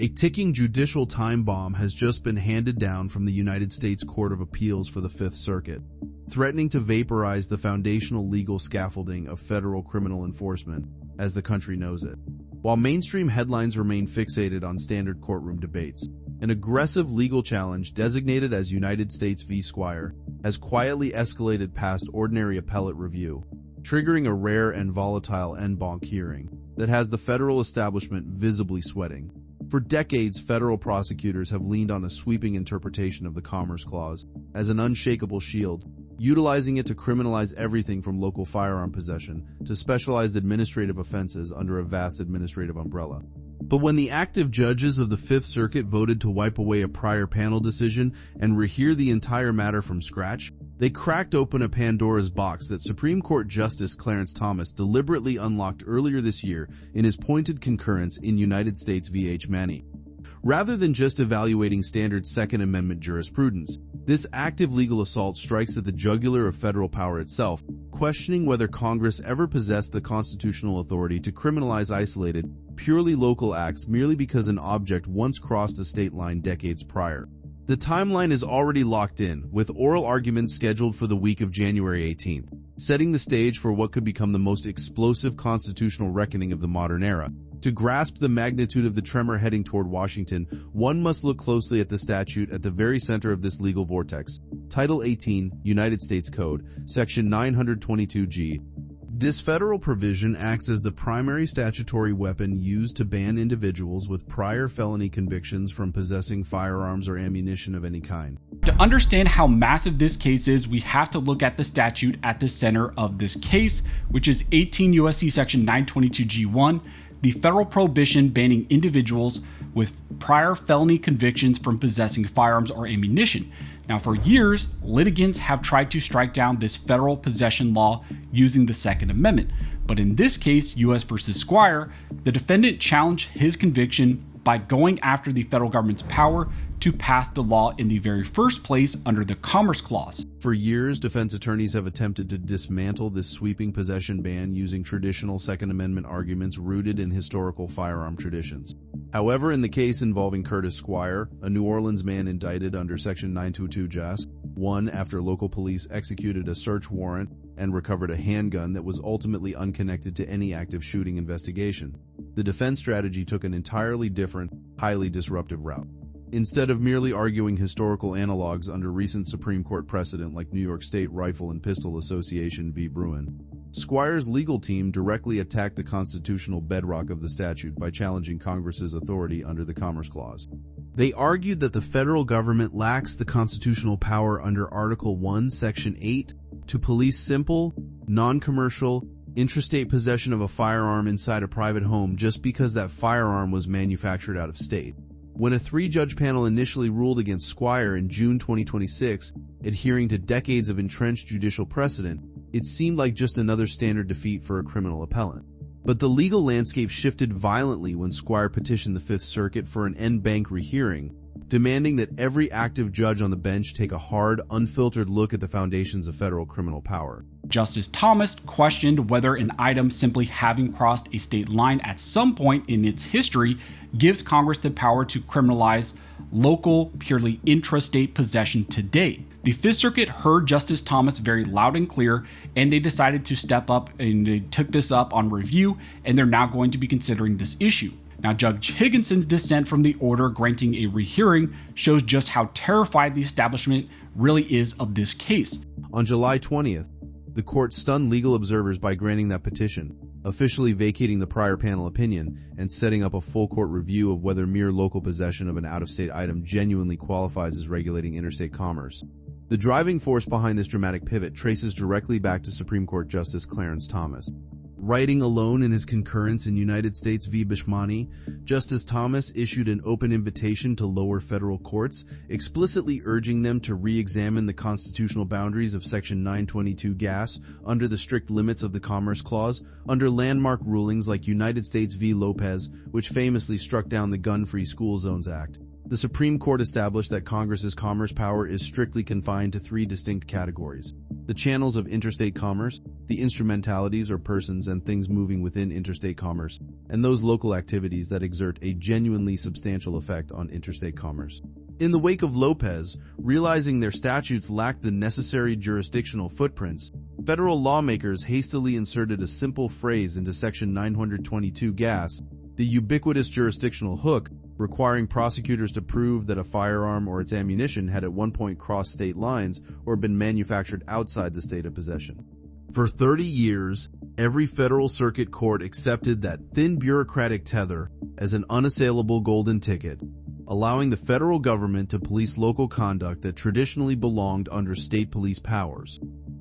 A ticking judicial time bomb has just been handed down from the United States Court of Appeals for the Fifth Circuit, threatening to vaporize the foundational legal scaffolding of federal criminal enforcement, as the country knows it. While mainstream headlines remain fixated on standard courtroom debates, an aggressive legal challenge designated as United States v. Squire has quietly escalated past ordinary appellate review, triggering a rare and volatile en banc hearing that has the federal establishment visibly sweating. For decades, federal prosecutors have leaned on a sweeping interpretation of the Commerce Clause as an unshakable shield, utilizing it to criminalize everything from local firearm possession to specialized administrative offenses under a vast administrative umbrella. But when the active judges of the Fifth Circuit voted to wipe away a prior panel decision and rehear the entire matter from scratch, they cracked open a Pandora's box that Supreme Court Justice Clarence deliberately unlocked earlier this year in his pointed concurrence in United States v. Hmanii. Rather than just evaluating standard Second Amendment jurisprudence, this active legal assault strikes at the jugular of federal power itself, questioning whether Congress ever possessed the constitutional authority to criminalize isolated, purely local acts merely because an object once crossed a state line decades prior. The timeline is already locked in, with oral arguments scheduled for the week of January 18th, setting the stage for what could become the most explosive constitutional reckoning of the modern era. To grasp the magnitude of the tremor heading toward Washington, one must look closely at the statute at the very center of this legal vortex. Title 18, United States Code, Section 922G. This federal provision acts as the primary statutory weapon used to ban individuals with prior felony convictions from possessing firearms or ammunition of any kind. To understand how massive this case is, we have to look at the statute at the center of this case, which is 18 U.S.C. Section 922G1, the federal prohibition banning individuals with prior felony convictions from possessing firearms or ammunition. Now, for years, litigants have tried to strike down this federal possession law using the Second Amendment. But in this case, U.S. v. Squire, the defendant challenged his conviction by going after the federal government's power to pass the law in the very first place under the Commerce Clause. For years, defense attorneys have attempted to dismantle this sweeping possession ban using traditional Second Amendment arguments rooted in historical firearm traditions. However, in the case involving Curtis Squire, a New Orleans man indicted under Section 922 JAS, one after local police executed a search warrant and recovered a handgun that was ultimately unconnected to any active shooting investigation, the defense strategy took an entirely different, highly disruptive route. Instead of merely arguing historical analogs under recent Supreme Court precedent like New York State Rifle and Pistol Association v. Bruin, Squire's legal team directly attacked the constitutional bedrock of the statute by challenging Congress's authority under the Commerce Clause. They argued that the federal government lacks the constitutional power under Article 1, Section 8 to police simple, non-commercial, intrastate possession of a firearm inside a private home just because that firearm was manufactured out of state. When a three-judge panel initially ruled against Squire in June 2026, adhering to decades of entrenched judicial precedent, it seemed like just another standard defeat for a criminal appellant. But the legal landscape shifted violently when Squire petitioned the Fifth Circuit for an en banc rehearing, demanding that every active judge on the bench take a hard, unfiltered look at the foundations of federal criminal power. Justice Thomas questioned whether an item simply having crossed a state line at some point in its history gives Congress the power to criminalize local, purely intrastate possession today. The Fifth Circuit heard Justice Thomas very loud and clear, and they decided to step up and they took this up on review, and they're now going to be considering this issue. Now, Judge Higginson's dissent from the order granting a rehearing shows just how terrified the establishment really is of this case. On July 20th, the court stunned legal observers by granting that petition, officially vacating the prior panel opinion and setting up a full court review of whether mere local possession of an out-of-state item genuinely qualifies as regulating interstate commerce. The driving force behind this dramatic pivot traces directly back to Supreme Court Justice Clarence Thomas. Writing alone in his concurrence in United States v. Hmanii, Justice Thomas issued an open invitation to lower federal courts, explicitly urging them to re-examine the constitutional boundaries of Section 922 GAS under the strict limits of the Commerce Clause, under landmark rulings like United States v. Lopez, which famously struck down the Gun-Free School Zones Act. The Supreme Court established that Congress's commerce power is strictly confined to three distinct categories: the channels of interstate commerce, the instrumentalities or persons and things moving within interstate commerce, and those local activities that exert a genuinely substantial effect on interstate commerce. In the wake of Lopez, realizing their statutes lacked the necessary jurisdictional footprints, federal lawmakers hastily inserted a simple phrase into Section 922 gas, the ubiquitous jurisdictional hook, requiring prosecutors to prove that a firearm or its ammunition had at one point crossed state lines or been manufactured outside the state of possession. For 30 years, every federal circuit court accepted that thin bureaucratic tether as an unassailable golden ticket, allowing the federal government to police local conduct that traditionally belonged under state police powers.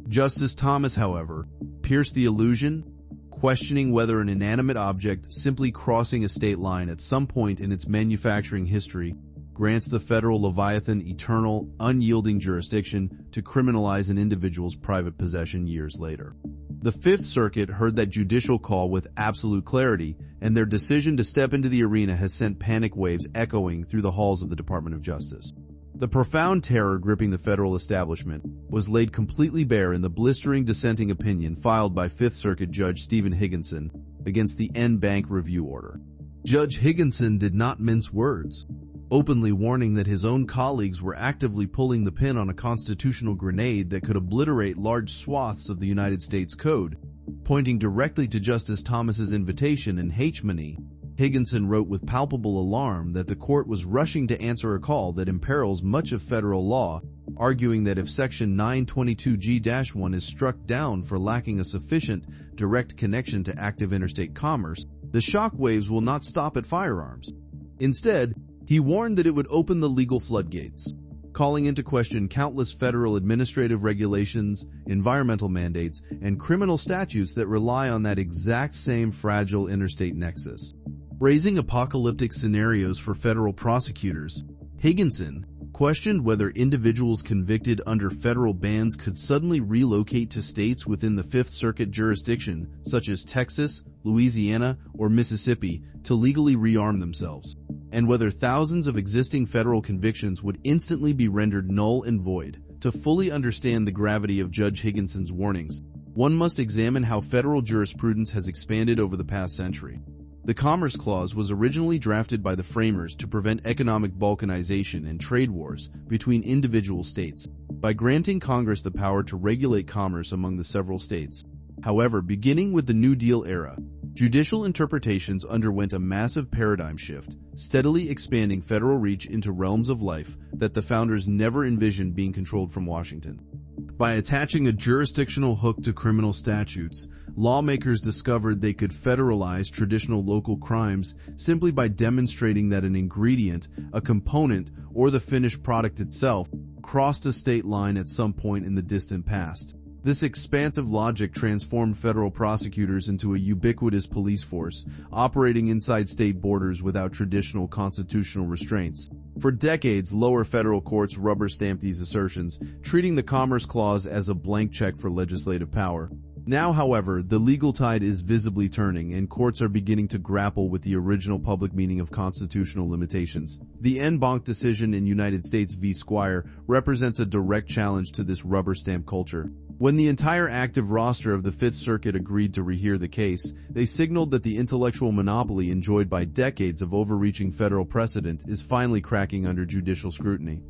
Justice Thomas, however, pierced the illusion, questioning whether an inanimate object simply crossing a state line at some point in its manufacturing history grants the federal Leviathan eternal, unyielding jurisdiction to criminalize an individual's private possession years later. The Fifth Circuit heard that judicial call with absolute clarity, and their decision to step into the arena has sent panic waves echoing through the halls of the Department of Justice. The profound terror gripping the federal establishment was laid completely bare in the blistering dissenting opinion filed by Fifth Circuit Judge Stephen Higginson against the banc review order. Judge Higginson did not mince words, openly warning that his own colleagues were actively pulling the pin on a constitutional grenade that could obliterate large swaths of the United States Code. Pointing directly to Justice Thomas's invitation in Hmanii, Higginson wrote with palpable alarm that the court was rushing to answer a call that imperils much of federal law, arguing that if Section 922G-1 is struck down for lacking a sufficient direct connection to active interstate commerce, the shockwaves will not stop at firearms. Instead, he warned that it would open the legal floodgates, calling into question countless federal administrative regulations, environmental mandates, and criminal statutes that rely on that exact same fragile interstate nexus. Raising apocalyptic scenarios for federal prosecutors, Higginson questioned whether individuals convicted under federal bans could suddenly relocate to states within the Fifth Circuit jurisdiction, such as Texas, Louisiana, or Mississippi, to legally rearm themselves, and whether thousands of existing federal convictions would instantly be rendered null and void. To fully understand the gravity of Judge Higginson's warnings, one must examine how federal jurisprudence has expanded over the past century. The Commerce Clause was originally drafted by the framers to prevent economic balkanization and trade wars between individual states by granting Congress the power to regulate commerce among the several states. However, beginning with the New Deal era, judicial interpretations underwent a massive paradigm shift, steadily expanding federal reach into realms of life that the founders never envisioned being controlled from Washington. By attaching a jurisdictional hook to criminal statutes, lawmakers discovered they could federalize traditional local crimes simply by demonstrating that an ingredient, a component, or the finished product itself crossed a state line at some point in the distant past. This expansive logic transformed federal prosecutors into a ubiquitous police force, operating inside state borders without traditional constitutional restraints. For decades, lower federal courts rubber-stamped these assertions, treating the Commerce Clause as a blank check for legislative power. Now, however, the legal tide is visibly turning, and courts are beginning to grapple with the original public meaning of constitutional limitations. The banc decision in United States v. Squire represents a direct challenge to this rubber-stamp culture. When the entire active roster of the Fifth Circuit agreed to rehear the case, they signaled that the intellectual monopoly enjoyed by decades of overreaching federal precedent is finally cracking under judicial scrutiny.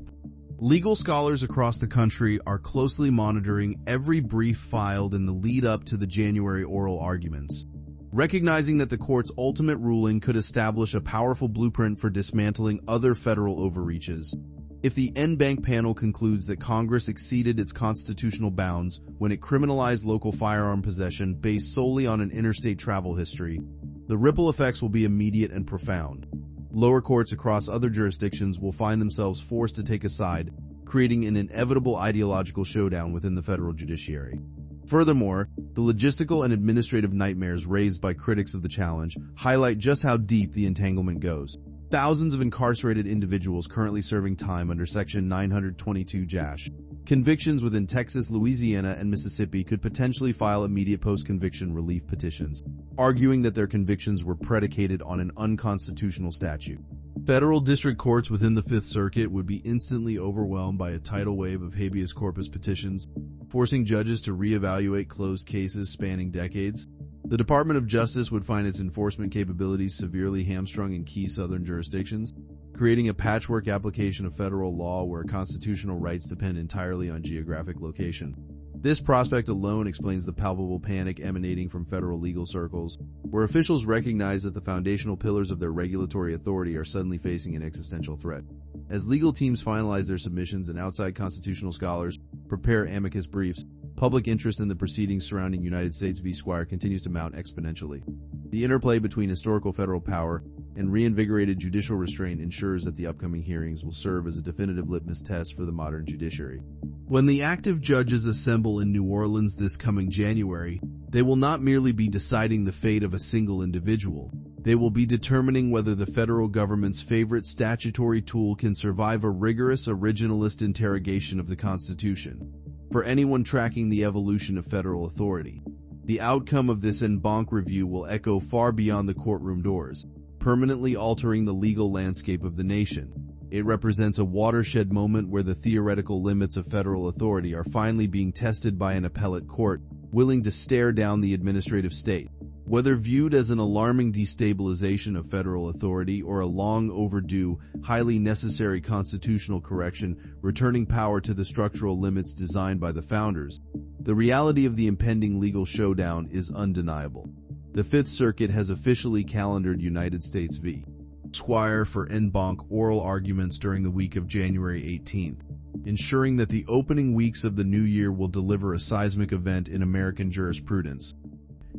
Legal scholars across the country are closely monitoring every brief filed in the lead-up to the January oral arguments, recognizing that the court's ultimate ruling could establish a powerful blueprint for dismantling other federal overreaches. If the banc panel concludes that Congress exceeded its constitutional bounds when it criminalized local firearm possession based solely on an interstate travel history, the ripple effects will be immediate and profound. Lower courts across other jurisdictions will find themselves forced to take a side, creating an inevitable ideological showdown within the federal judiciary. Furthermore, the logistical and administrative nightmares raised by critics of the challenge highlight just how deep the entanglement goes. Thousands of incarcerated individuals currently serving time under Section 922G. Convictions within Texas, Louisiana, and Mississippi could potentially file immediate post-conviction relief petitions, arguing that their convictions were predicated on an unconstitutional statute. Federal district courts within the Fifth Circuit would be instantly overwhelmed by a tidal wave of habeas corpus petitions, forcing judges to reevaluate closed cases spanning decades. The Department of Justice would find its enforcement capabilities severely hamstrung in key southern jurisdictions, creating a patchwork application of federal law where constitutional rights depend entirely on geographic location. This prospect alone explains the palpable panic emanating from federal legal circles, where officials recognize that the foundational pillars of their regulatory authority are suddenly facing an existential threat. As legal teams finalize their submissions and outside constitutional scholars prepare amicus briefs, public interest in the proceedings surrounding United States v. Squire continues to mount exponentially. The interplay between historical federal power and reinvigorated judicial restraint ensures that the upcoming hearings will serve as a definitive litmus test for the modern judiciary. When the active judges assemble in New Orleans this coming January, they will not merely be deciding the fate of a single individual. They will be determining whether the federal government's favorite statutory tool can survive a rigorous originalist interrogation of the Constitution. For anyone tracking the evolution of federal authority, the outcome of this en banc review will echo far beyond the courtroom doors, permanently altering the legal landscape of the nation. It represents a watershed moment where the theoretical limits of federal authority are finally being tested by an appellate court willing to stare down the administrative state. Whether viewed as an alarming destabilization of federal authority or a long overdue, highly necessary constitutional correction returning power to the structural limits designed by the founders, the reality of the impending legal showdown is undeniable. The Fifth Circuit has officially calendared United States v. Squire for en banc oral arguments during the week of January 18th, ensuring that the opening weeks of the new year will deliver a seismic event in American jurisprudence.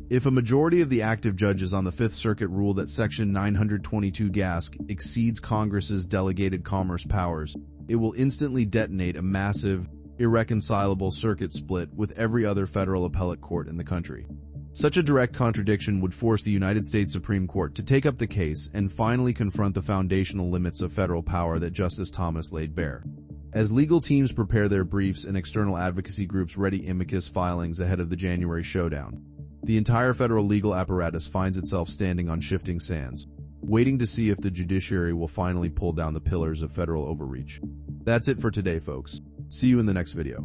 If a majority of the active judges on the Fifth Circuit rule that Section 922 GASC exceeds Congress's delegated commerce powers, it will instantly detonate a massive, irreconcilable circuit split with every other federal appellate court in the country. Such a direct contradiction would force the United States Supreme Court to take up the case and finally confront the foundational limits of federal power that Justice Thomas laid bare. As legal teams prepare their briefs and external advocacy groups ready amicus filings ahead of the January showdown, the entire federal legal apparatus finds itself standing on shifting sands, waiting to see if the judiciary will finally pull down the pillars of federal overreach. That's it for today, folks. See you in the next video.